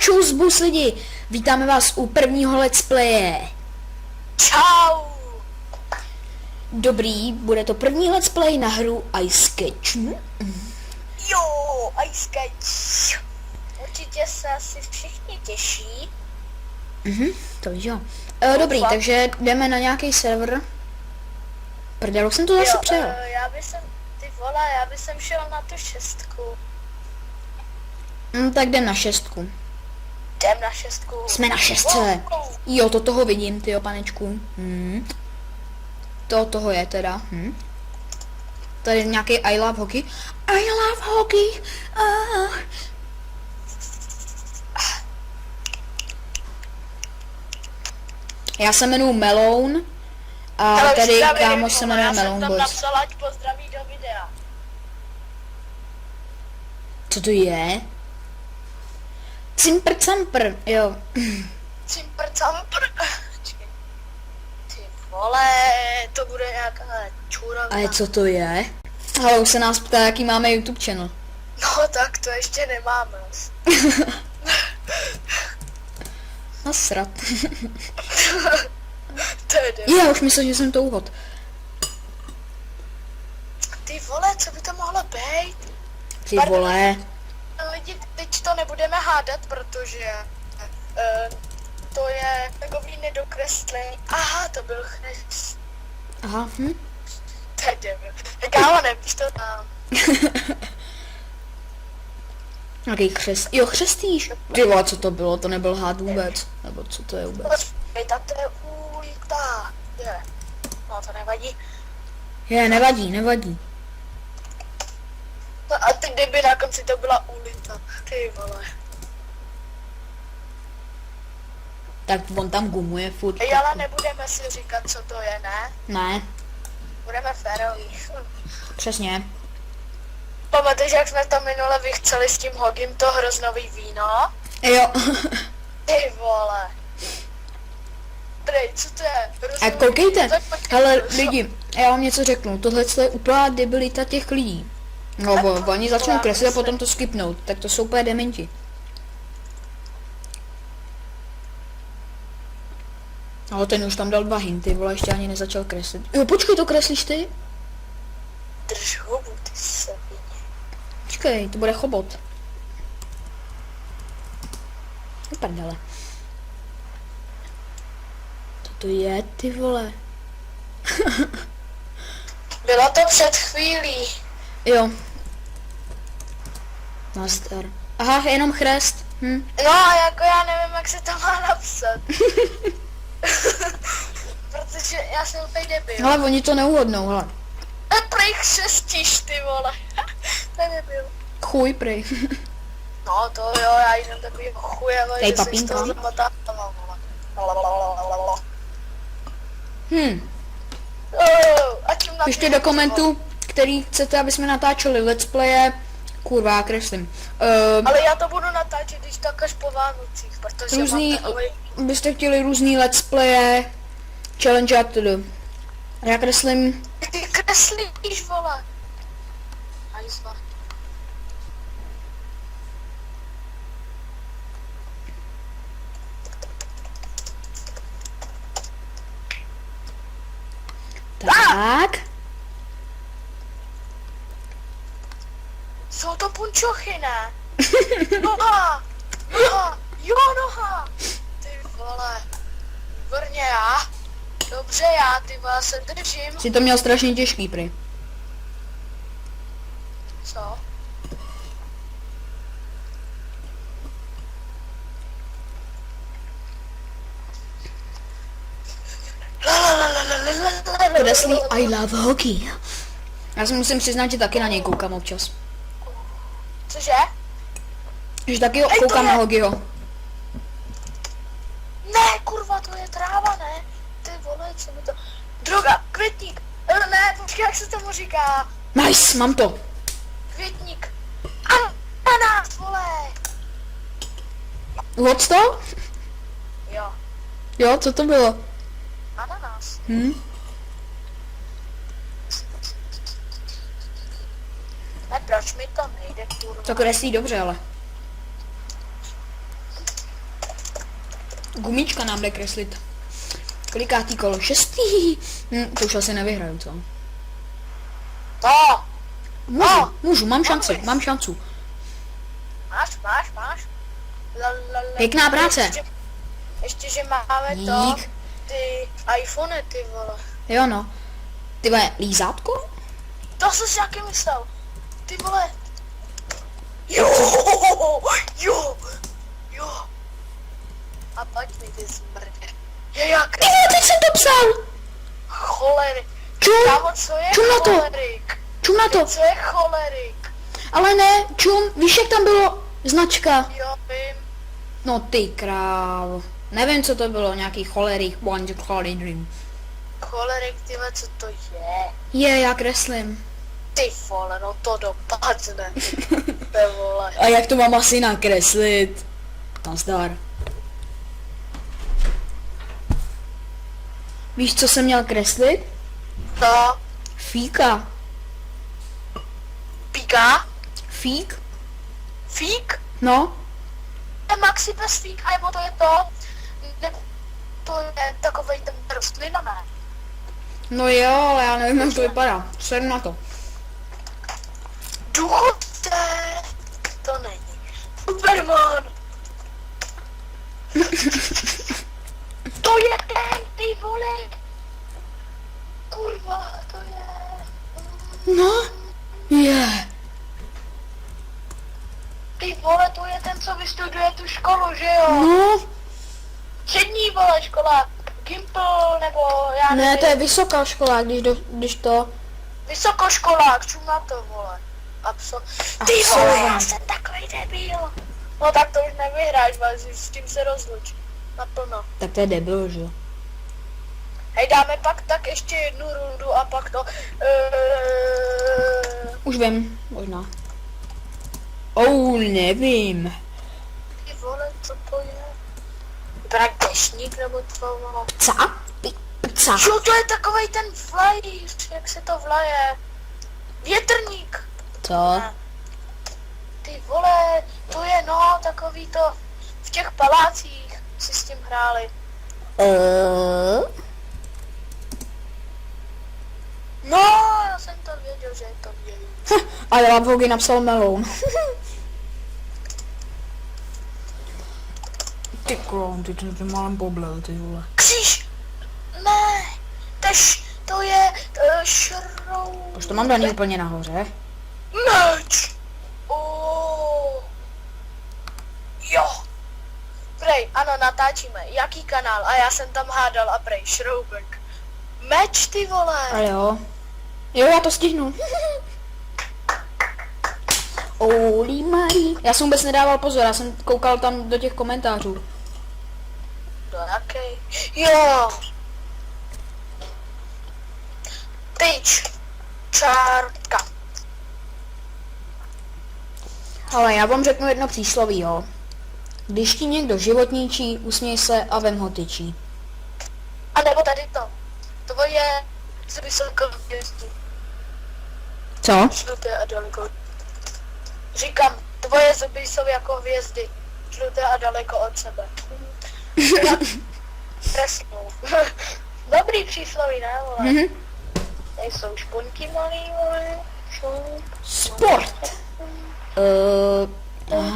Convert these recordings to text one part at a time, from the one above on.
Čus bus lidi, vítáme vás u prvního let's playe. Čau! Dobrý, bude to první let's play na hru Ice Sketch. Jo, Ice Sketch. Určitě se asi všichni těší. To jo. Dobrý, takže jdeme na nějaký server. Prdel, jsem to zase přijel. Já bych šel na tu 6. Tak jdem na 6. Jdem na 6. Jsme na 6. Jo, to toho vidím, tyjo, panečku. Toho je teda. Tady je nějaký I love hockey. I love hockey. Já se jmenuji Meloun. A Ale tady zdravím, kámoš se jmenuje já jsem Meloun tam Boys. napsala, ať pozdraví do videa. Co to je? Cimpr campr, jo. Cimpr campr. Ty vole, to bude nějaká čůrovna. Ale co to je? Ale už se nás ptá, jaký máme YouTube channel. No tak to ještě nemáme. Nasrat. To je jdem. Já už myslím, že jsem to uhod. Ty vole, co by to mohlo být? Ty vole. Lidi, teď to nebudeme hádat, protože to je takový nedokreslení. Aha, to byl chřest. Aha, To je debil. Kámo, nepíš to tam. Jaký křest? Jo, křestíš. Ty vole, co to bylo? To nebyl hád vůbec. Nebo co to je vůbec? Tam to je ulita. Je. No to nevadí. Je, nevadí. No a ty kdyby na konci to byla ulita. Ty vole. Tak on tam gumuje furt. Ej, ale nebudeme si říkat, co to je, ne? Ne, Budeme féroví. přesně. Pamatuješ, jak jsme tam minule vychceli s tím Hogim to hroznový víno? Jo. Ty vole. Prej, co to je? A koukejte, hele lidi, já vám něco řeknu, tohle je úplná debilita těch lidí. No, oni začnou kreslit a potom to skipnout, tak to jsou úplně dementi. Ale ten už tam dal 2 hinty, vole, ještě ani nezačal kreslit. Jo, počkej, to kreslíš ty? Drž hubu, ty svině. Počkej, to bude chobot. Prdele. Co to je, ty vole? Bylo to před chvílí. Jo. Nazdar. Aha, jenom chrest. No a jako já nevím, jak se to má napsat. Protože já jsem úplně debil. Ale oni to neuhodnou, hele. Prej křestíš, ty vole. To je debil. Chuj, prej. No to jo, já jsem takový chujevý, Dej že si z papínka. toho zamotával. A tím na Pište do komentu, který chcete, aby jsme natáčeli let's playe. Kurva, já kreslím. Ale já to budu natáčet, když tak až po Vánocích, protože Různý, mám takový... byste chtěli různý let's playe, challenge a tedy. Já kreslím. Ty kreslíš, vole. Hajzla. Tak. Jsou to punčochy, ne? Noha! Noha! Jo, noha! Ty vole. Výborně já. Dobře já, ty vole, se držím. Si to měl strašně těžký, prej. Co? Kreslí I love hockey. Já si musím přiznat, že taky na něj koukám občas. Cože? Že taky to koukám je- na hockeyho. Ne, kurva, to je tráva, ne? Ty vole, co mi to... Droga, květník. Ne, počkej, jak se tomu říká? Nice, mám to. Květník. Ananas, vole. What's to? Jo, Jo, co to bylo? ananas. Ne, proč mi to nejde, kurva? To kreslí dobře, ale. Gumička nám jde kreslit. Kolikátý kolo? 6. To už asi nevyhraju, co? No, Můžu, mám šanci. máš. Pěkná práce. Ještě, že máme Dík. to, ty iPhony, ty vole. Jo no. Ty vole, lízátko? To jsi si jaký myslel? Ty vole. Jo. A pojď mi ty zmrdě. Je jak Ty vole, teď jsem to psal! cholerik. Čum! Kámo, co je Čum na to! cholerik? Čum na to! Co je cholerik? Ale ne, čum, víš jak tam bylo značka? Jo, vím. No ty krávo. Nevím, co to bylo, nějaký cholerik, cholerik. Cholerik, tyhle, co to je? Je, já kreslím. Ty vole, no to dopadne. Ty vole. A jak to mám asi nakreslit? Nazdar. Víš, co jsem měl kreslit? To Fíka. píká? Fík? Fík? No. Je Maxi bez fík, nebo to je to? Ne, to je takovej ten rostlina, ne? No jo, ale já nevím, jak to vypadá. Sedu na to. Důchodce! To není. Superman! To je ten, ty vole! Kurva, to je... No. Je. Ty vole, to je ten, co vystuduje tu školu, že jo? No. Střední, vole, škola. Gimple, nebo já nevím. Ne, to je vysoká škola, když to... Vysokoškolák, čum na to, vole. Ty vole, já jsem takový debil. No tak to už nevyhráš, Vazi, s tím se rozluč. Naplno. Tak to je debil, že jo? Hej, dáme pak tak ještě jednu rundu a pak to... Už vím, možná. Nevím. Ty vole, co to je? Brak dešník nebo co, vole? Ca? Jo, to je takovej ten vlajíř, jak se to vlaje. Větrník. Co? Ty vole, to je no, takový to, v těch palácích si s tím hráli. No, já jsem to věděl, že je to vějí. Ale Lavhogy napsal meloun. Ty klon, ty to málem poblel, ty vole. Kříž! Ne, to je šrou... Už to mám daný úplně nahoře. Meč! Oh. Jo! Prej, ano, natáčíme. Jaký kanál? A já jsem tam hádal a prej, šroubek. Meč, ty vole! A jo. Jo, já to stihnu. Holy Marie. Já jsem vůbec nedával pozor, já jsem koukal tam do těch komentářů. Do jaký? Jo! Tyč! Čárka! Ale já vám řeknu jedno přísloví, jo. Když ti někdo život ničí, usměj se a vem ho tyčí. A nebo tady to. To je z vysokověstí. Co? Žluté a daleko. Říkám, tvoje zuby jsou jako hvězdy. Žluté a daleko od sebe. Presnou. Dobrý přísloví, ne, vole? Tady jsou šponky malý, vole. Sport.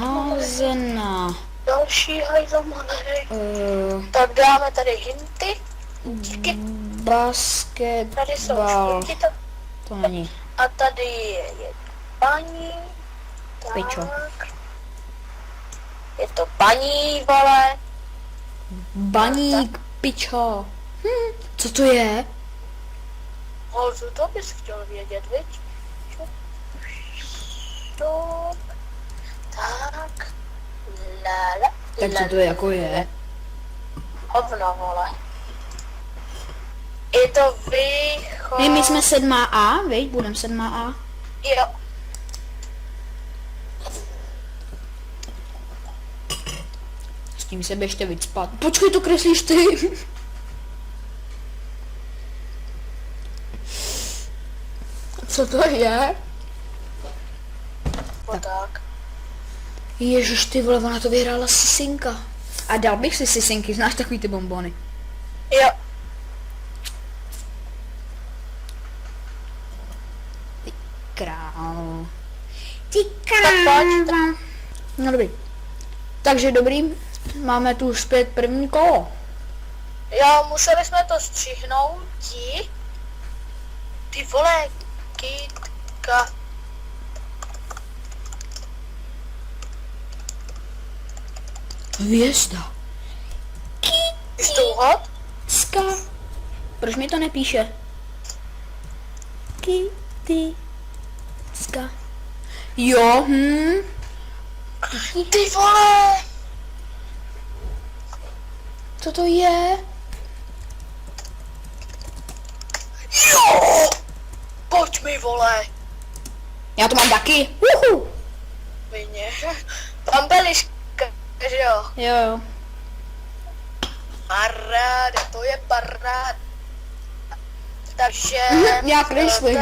Házená. Další hajzlmanej. Tak dáme tady hinty. Díky. Tady jsou Basketbal. šponky. To není. A tady je paní. Pičo. Tak. Je to paní, vole. Baník, pičo. Co to je? Holzu, to bys chtěl vědět, viď? Stop. Tak. La. Tak co to jako je? Hovno, vole. Je to východ... My jsme 7A, viď? Budem 7A. Jo. S tím se běžte vycpat. Počkej, to kreslíš ty. Co to je? Tak. Ježiš, ty vole, ona to vyhrála Sisinka. A dal bych si sisinky, znáš takový ty bonbony? Jo. Král. Ty Tak pojď. kráva. No dobrý. Takže dobrý, máme tu už zpět první kolo. Jo, museli jsme to střihnout, ty vole, kytka. Hvězda. Jsi to uhod? Ska. Proč mi to nepíše? Ty. Ska. Jo, Ty vole! Co to je? Jo! Pojď mi, vole! Já to mám taky. Uhu. Vině. Pampeliška, že jo? Jo. Paráda, to je paráda. Takže... Já kreslím.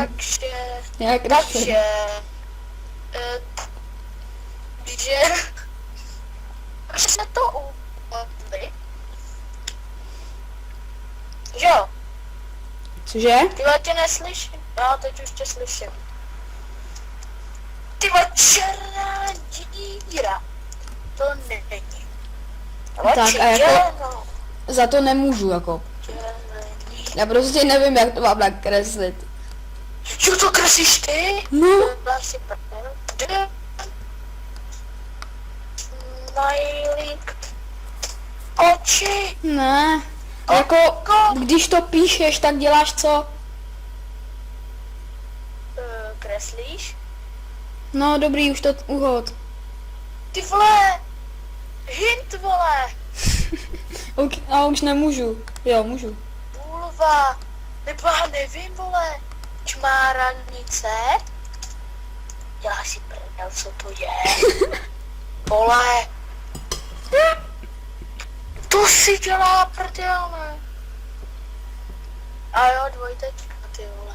Já kreslím. Takže... že... jsme to uhodli. Že jo? Cože? Tyhle tě neslyším. Já teď už tě slyším. Tyhle černá díra. To není. Ale Tak, a jako- černou. Za to nemůžu, jako. Já prostě nevím, jak to mám nakreslit. Jo, to kreslíš ty? No. Asi prdel. Smajlík. Oči. Ne. Jako, když to píšeš, tak děláš co? Kreslíš? No dobrý, už to uhod. Ty vole. Hint, vole. A už nemůžu. Jo, můžu. Bulva. Nebo já nevím, vole. Čmáranice. Já si prdel, co to je. Vole. To si dělá prdel, ne? A jo, dvojtečka, ty vole.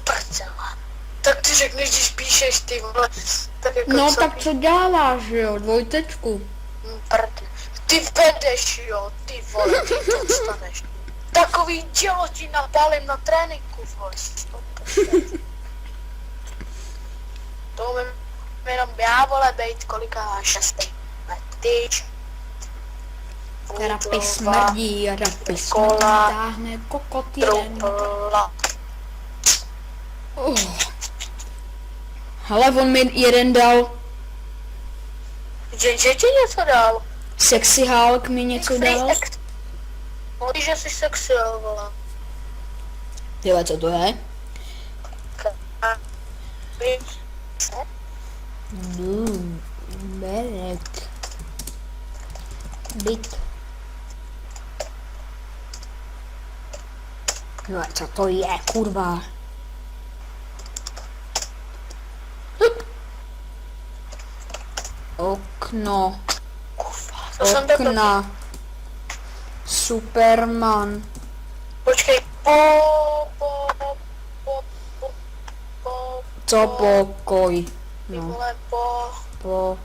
Prdela. Tak ty řekneš, když píšeš, ty vole. Tak jako No co tak co děláš, jo? Dvojtečku. Prd. Ty vedeš, jo, ty vole, ty dostaneš. Takový dělo ti napálím na tréninku, vole. To umím jenom já, vole, bejt kolika 6. Tyč. Rapy smrdí, rapy smrdí, kola, táhne kokot jeden. Troupla. Hele, on mi jeden dal. Že ti něco dal? Sexy Hulk mi něco dal. Mluví, že jsi sexy, vole. Tyhle, co to je? Berek. Byt. No a co to je, kurva? Okno. To jsem to Okna. Superman. Počkej. Co pokoj? Ty No, vole, po...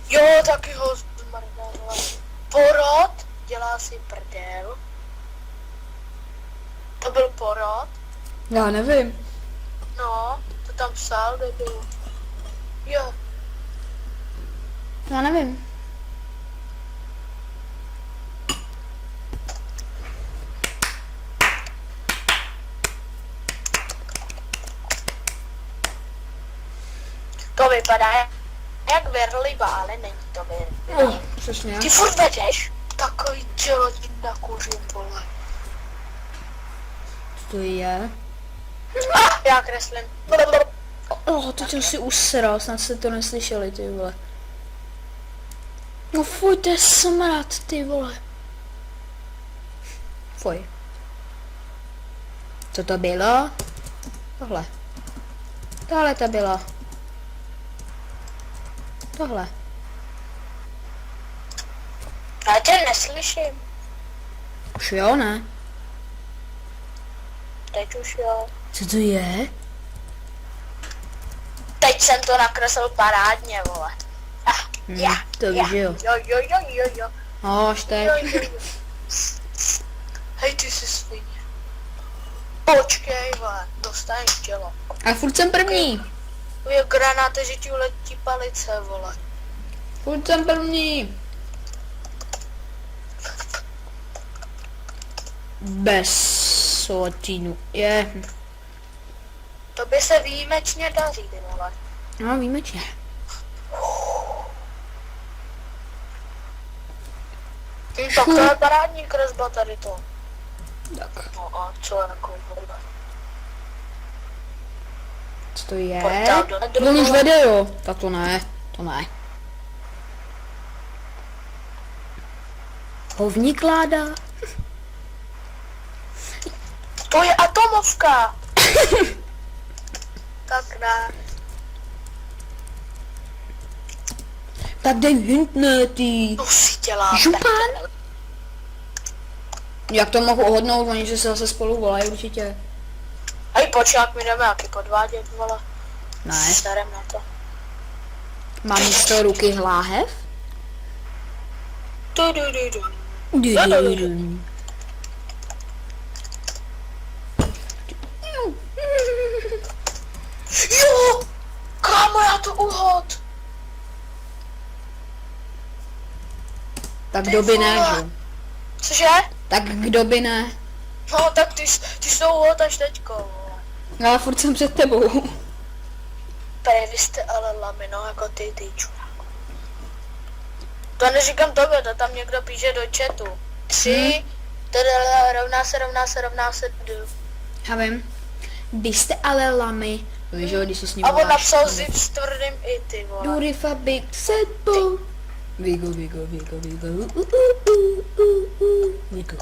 Jo, taky ho zmrdala. Porod dělá si prdel. To byl porod. Já nevím. No, to tam psal, debil. Jo, Já nevím. to vypadá jak verliba, ale není to verliba. Přesně. Ty furt vedeš? Takový dělotí na kůži, vole. Co to je? Já kreslím. Teď jsem si usral, snad jste to neslyšeli, ty vole. No fuj, to je smrad, ty vole. Fuj. Co to bylo? Tohle. Tohle to bylo. Tohle. Já tě neslyším. Už jo, ne? Teď už jo. Co to je? Teď jsem to nakreslil parádně, vole. To víš, že jo. Jo. No, až teď. Jo. Hej, ty jsi svině. Počkej, vole, dostaneš tělo. A furt jsem první. Je granáte, že ti uletí palice, vole. Furt jsem první. Bez sotínu. Je. To by se výjimečně daří, ty vole. No, výjimečně. Tak to je parádní kresba tady to. Tak, No a co jako, vole. co to je? Pojď tam do To on už vede, jo. Tak to ne. To ne. Hovník láda. To je atomovka. Tak ne. Tak dej hintne, ty. To si dělá. Župan? Jak to mohu ohodnout? Oni že se zase spolu volají určitě. Hej, počkej, jak my jdeme jaký podvádět, vole. Ne. Serem na to. Mám místo ruky hláhev? Du. Jo! Kámo, já to uhod. Tak kdo by ne, vole. že? Cože? Tak kdo by ne? No, tak ty jsi to uhod až teďko, vole. No, ale furt jsem před tebou. Prej, vy jste ale lamino jako ty čuráku. To neříkám tobě, to tam někdo píše do chatu. 3, rovná se, Já vím. Vy jste ale lamy. Víš, že jo, když se s ním A on voláš. napsal zip s tvrdým i ty, vole. Durifa big setbo. Vigo. Vigo.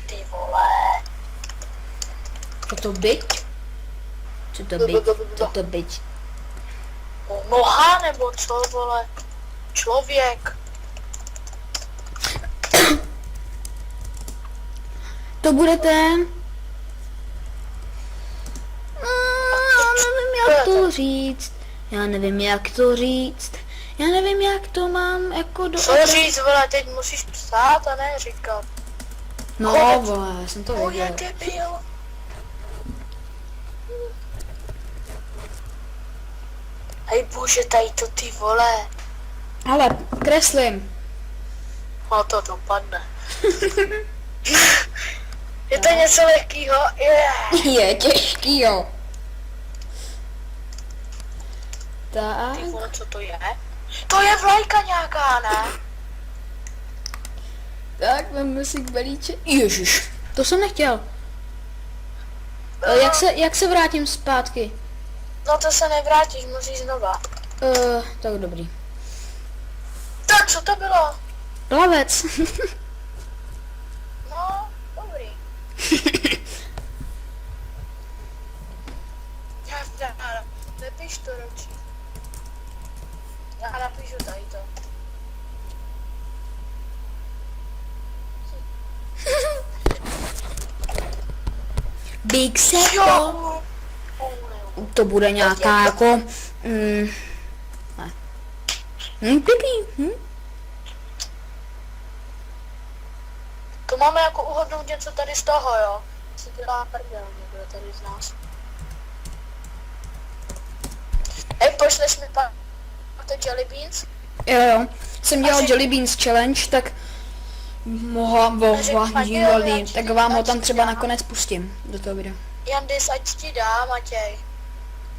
Ty vole. Co to byť? Co to byť? Noha nebo co, vole? Člověk. To bude ten... Já nevím, jak to říct. Já nevím, jak to mám jako do... Co říct, vole, teď musíš psát a ne říkat. No, vole, já jsem to To je věděl. debil. Hej bože, tady to ty vole. Ale kreslím. No to dopadne. Je to něco lehkýho? Yeah. Je těžký, jo. Ty Tak. vole, co to je? To je vlajka nějaká, ne? Tak, vem si k balíče. Ježiš, to jsem nechtěl. Jak se vrátím zpátky? No to se nevrátíš, musíš znova. Tak dobrý. Tak co to bylo? Plavec. No, dobrý. Já nepiš to ročí. Já napíšu tady to. Big Sepo. Jo. To bude nějaká jako... Ne. Pěkný. To máme jako uhodnout něco tady z toho, jo? Co dělá prdel někdo tady z nás. Hej, pošleš mi pak to Jelly Beans? Jo. Jsem dělal Jelly Beans Challenge, tak tak vám ho tam třeba nakonec pustím do toho videa. Jandis, ať ti dá, Matěj.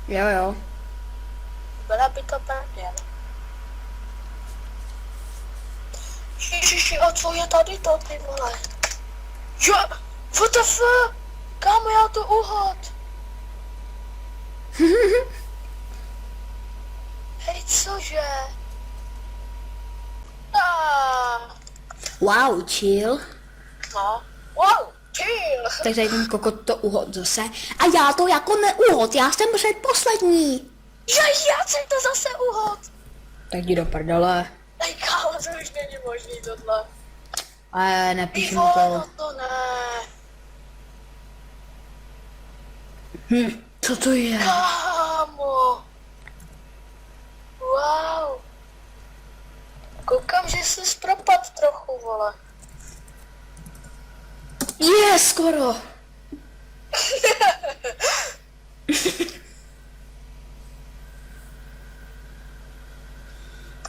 Jo. Byla by to prdel. Ježiši, a co je tady to, ty vole? Jo, WTF? Kámo, já to uhod. Hej, cože? Wow, chill. No. Wow, chill. Tak tady ten kokot to uhod zase. A já to jako neuhod, já jsem předposlední. Já jsem to zase uhod. Tak jdi do prdele. Ej, kámo, to už není možný tohle. Nepíš Ty mu vole, to. no to ne. Co to je? Kámo. Wow. Koukám, že jsi zpropad trochu, vole. Je, skoro.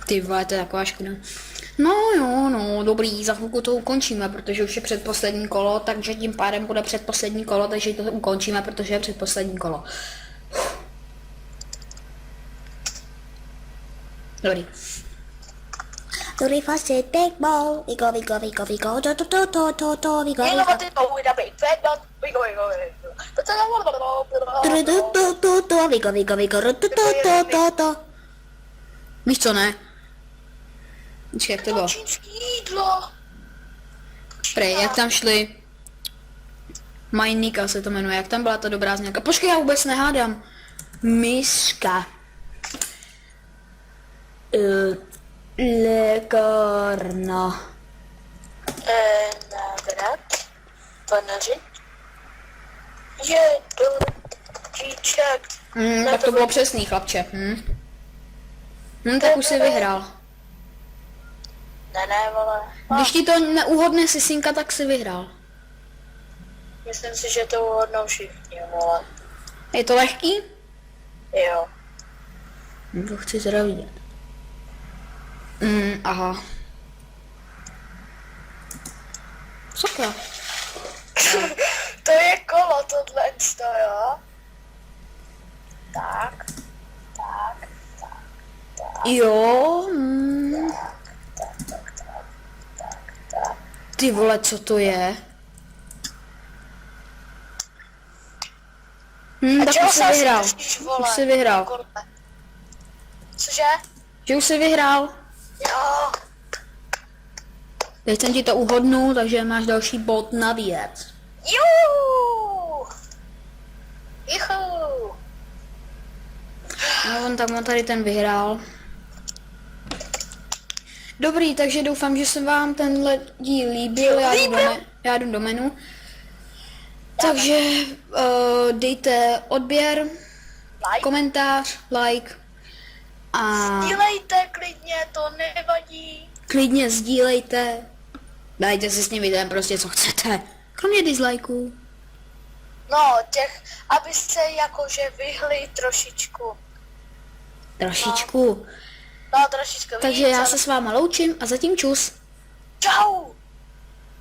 Ty vole, to je taková škoda. No jo, no, dobrý, za chvilku to ukončíme, protože už je předposlední kolo, takže tím pádem bude předposlední kolo, takže to ukončíme, protože je předposlední kolo. Dobrý. Three, four, six, big ball. We go, do, we go, You know what they do with a big fat dog? We go. we go. Víš co, ne? Víš, jak to bylo? Čínský jídlo. Prej, jak tam šli? Majnika se to jmenuje, jak tam byla ta dobrá znělka. Počkej, já vůbec nehádám. Miska. Lékárna. Návrat. Panařit. Je to díček. Tak to bylo přesný, chlapče. Tak už jsi vyhrál. Ne, vole. Když ti to neuhodne sisinka, tak si vyhrál. Myslím si, že to uhodnou všichni, vole. Je to lehký? Jo. To chci teda vidět. Aha. Sakra. To je kolo, tohle, jo? Tak. Jo. Ty vole, co to je? Tak čeho už jsi se asi vyhrál. držíš, vole? Už jsi vyhrál. Kole. Cože? Že už jsi vyhrál. Jo. Teď jsem ti to uhodnul, takže máš další bod navíc. Juhu. No on tady ten vyhrál. Dobrý, takže doufám, že se vám tenhle díl líbil. Já jdu do menu. Takže dejte odběr, Like. komentář, like a Sdílejte klidně, to nevadí. klidně sdílejte. Dajte si s tím videem prostě co chcete. Kromě dislikeů. No, aby se jakože vyhli trošičku. Trošičku. No, trošičku Takže víc, já ale- se s váma loučím a zatím čus. Čau.